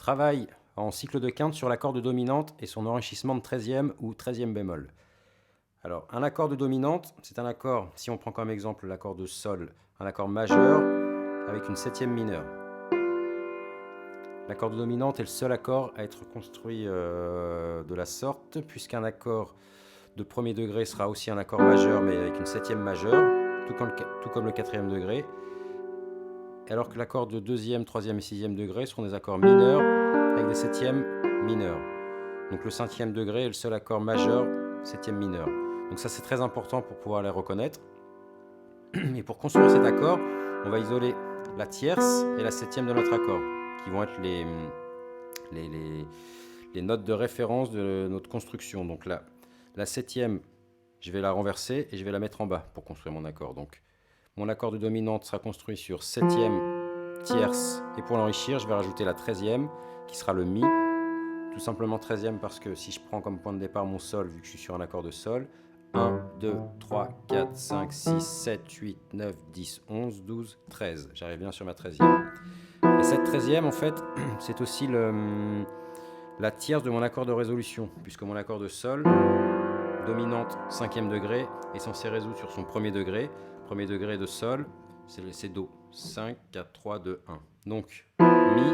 travaille en cycle de quinte sur l'accord de dominante et son enrichissement de 13e ou 13e bémol. Alors, un accord de dominante, c'est un accord, si on prend comme exemple l'accord de sol, un accord majeur avec une 7e mineure. L'accord de dominante est le seul accord à être construit de la sorte, puisqu'un accord de premier degré sera aussi un accord majeur, mais avec une 7e majeure, tout comme le 4e degré, alors que l'accord de 2e, 3e et 6e degré seront des accords mineurs avec des 7e mineurs. Donc le 5e degré est le seul accord majeur, 7e mineur. Donc ça c'est très important pour pouvoir les reconnaître. Et pour construire cet accord, on va isoler la tierce et la 7e de notre accord, qui vont être les notes de référence de notre construction. Donc là, la 7e, je vais la renverser et je vais la mettre en bas pour construire mon accord. Donc mon accord de dominante sera construit sur 7e, tierce, et pour l'enrichir, je vais rajouter la 13e, qui sera le mi. Tout simplement 13e parce que si je prends comme point de départ mon sol, vu que je suis sur un accord de sol, 1, 2, 3, 4, 5, 6, 7, 8, 9, 10, 11, 12, 13. J'arrive bien sur ma 13e. Et cette 13e, en fait, c'est aussi la tierce de mon accord de résolution, puisque mon accord de sol, dominante 5e degré, est censé résoudre sur son premier degré. Premier degré de sol, c'est Do. 5, 4, 3, 2, 1. Donc, Mi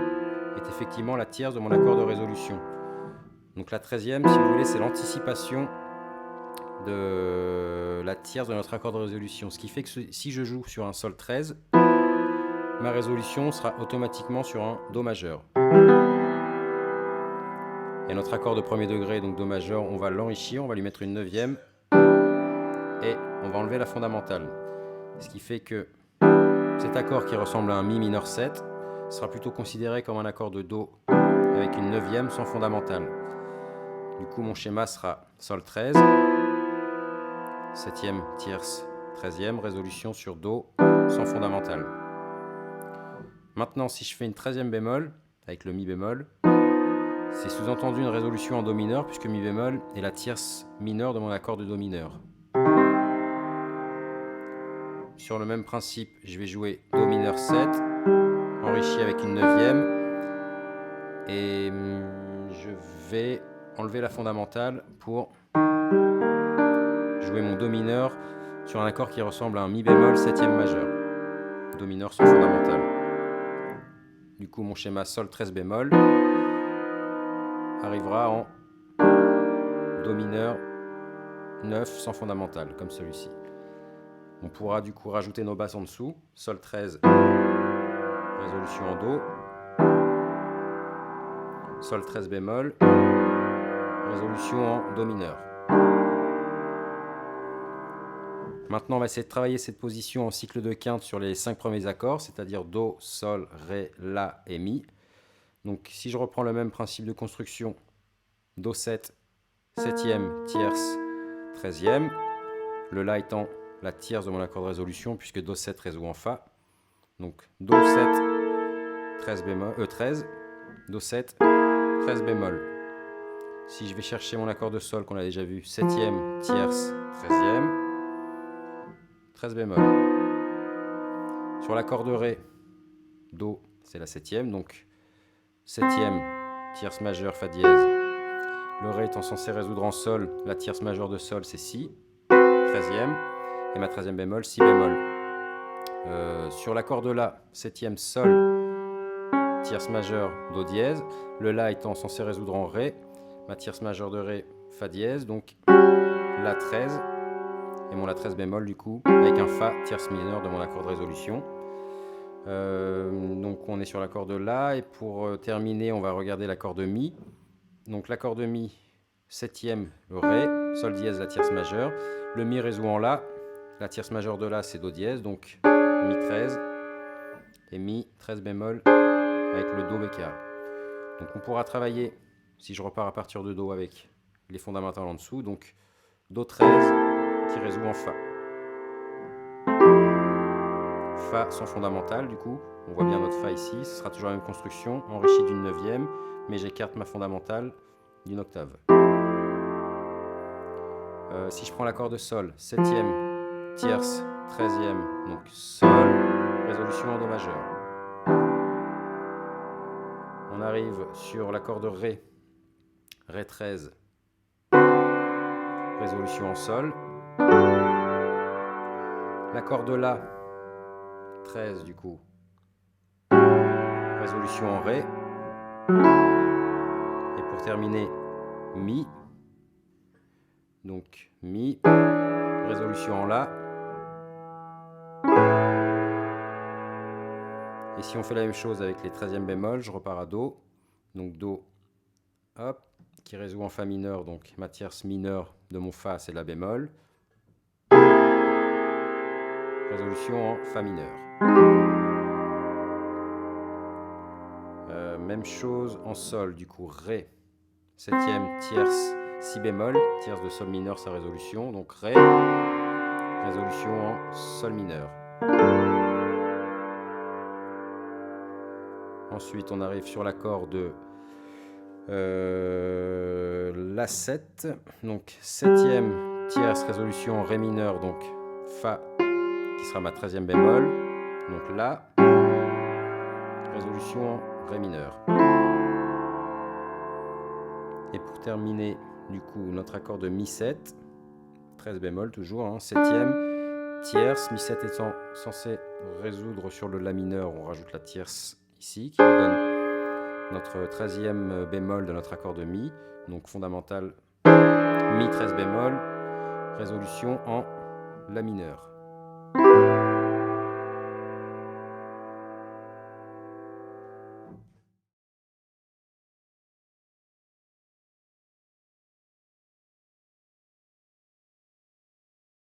est effectivement la tierce de mon accord de résolution. Donc la 13e, si vous voulez, c'est l'anticipation de la tierce de notre accord de résolution. Ce qui fait que si je joue sur un sol 13, ma résolution sera automatiquement sur un Do majeur. Et notre accord de premier degré, donc Do majeur, on va l'enrichir, on va lui mettre une 9e et on va enlever la fondamentale. Ce qui fait que cet accord qui ressemble à un Mi mineur 7 sera plutôt considéré comme un accord de Do avec une 9e sans fondamentale. Du coup, mon schéma sera Sol 13, 7e, tierce, 13e, résolution sur Do sans fondamentale. Maintenant, si je fais une 13e bémol avec le Mi bémol, c'est sous-entendu une résolution en Do mineur puisque Mi bémol est la tierce mineure de mon accord de Do mineur. Sur le même principe, je vais jouer Do mineur 7, enrichi avec une 9e, et je vais enlever la fondamentale pour jouer mon Do mineur sur un accord qui ressemble à un Mi bémol 7e majeur. Do mineur sans fondamentale. Du coup, mon schéma Sol 13 bémol arrivera en Do mineur 9 sans fondamentale, comme celui-ci. On pourra du coup rajouter nos basses en dessous. Sol 13, résolution en Do. Sol 13 bémol, résolution en Do mineur. Maintenant, on va essayer de travailler cette position en cycle de quinte sur les 5 premiers accords, c'est-à-dire Do, Sol, Ré, La et Mi. Donc si je reprends le même principe de construction, Do 7, 7e, tierce, 13e, le La étant la tierce de mon accord de résolution puisque Do 7 résout en Fa. Donc Do 7, 13 bémol, 13, Do 7, 13 bémol. Si je vais chercher mon accord de Sol qu'on a déjà vu, 7e, tierce, 13e, 13 bémol. Sur l'accord de Ré, Do, c'est la 7e, donc 7e, tierce majeure, Fa dièse. Le Ré étant censé résoudre en Sol, la tierce majeure de Sol, c'est Si, 13e, et ma 13e bémol, Si bémol. Sur l'accord de La, 7e, Sol, tierce majeure, Do dièse. Le La étant censé résoudre en Ré, ma tierce majeure de Ré, Fa dièse, donc La 13, et mon La 13 bémol du coup, avec un Fa tierce mineure de mon accord de résolution. Donc on est sur l'accord de La, et pour terminer, on va regarder l'accord de Mi. Donc l'accord de Mi, 7e, le Ré, Sol dièse, la tierce majeure. Le Mi résout en La, la tierce majeure de La, c'est Do dièse, donc Mi 13, et Mi 13 bémol avec le Do bécard. Donc on pourra travailler, si je repars à partir de Do avec les fondamentales en dessous, donc Do 13 qui résout en Fa. Fa sans fondamentale du coup, on voit bien notre Fa ici, ce sera toujours la même construction, enrichie d'une 9e, mais j'écarte ma fondamentale d'une octave. Si je prends l'accord de Sol, 7e, tierce, 13e, donc Sol, résolution en Do majeur. On On arrive sur l'accord de Ré, Ré 13, résolution en Sol. L'accord de La, 13 du coup, résolution en Ré. Et pour terminer, Mi. Donc Mi, résolution en La. Et si on fait la même chose avec les 13e bémol, je repars à Do. Donc Do, hop, qui résout en Fa mineur, donc ma tierce mineure de mon Fa, c'est La bémol. Résolution en Fa mineur. Même chose en Sol, du coup Ré, 7e, tierce, Si bémol, tierce de Sol mineur, sa résolution, donc Ré, résolution en Sol mineur. Ensuite, on arrive sur l'accord de La7, donc 7e, tierce, résolution en Ré mineur, donc Fa, qui sera ma 13e bémol, donc La, résolution en Ré mineur. Et pour terminer, du coup, notre accord de Mi7, 13 bémol toujours, 7e, tierce, Mi7 étant censé résoudre sur le La mineur, on rajoute la tierce ici, qui nous donne notre 13e bémol de notre accord de Mi, donc fondamental, Mi 13 bémol, résolution en La mineur.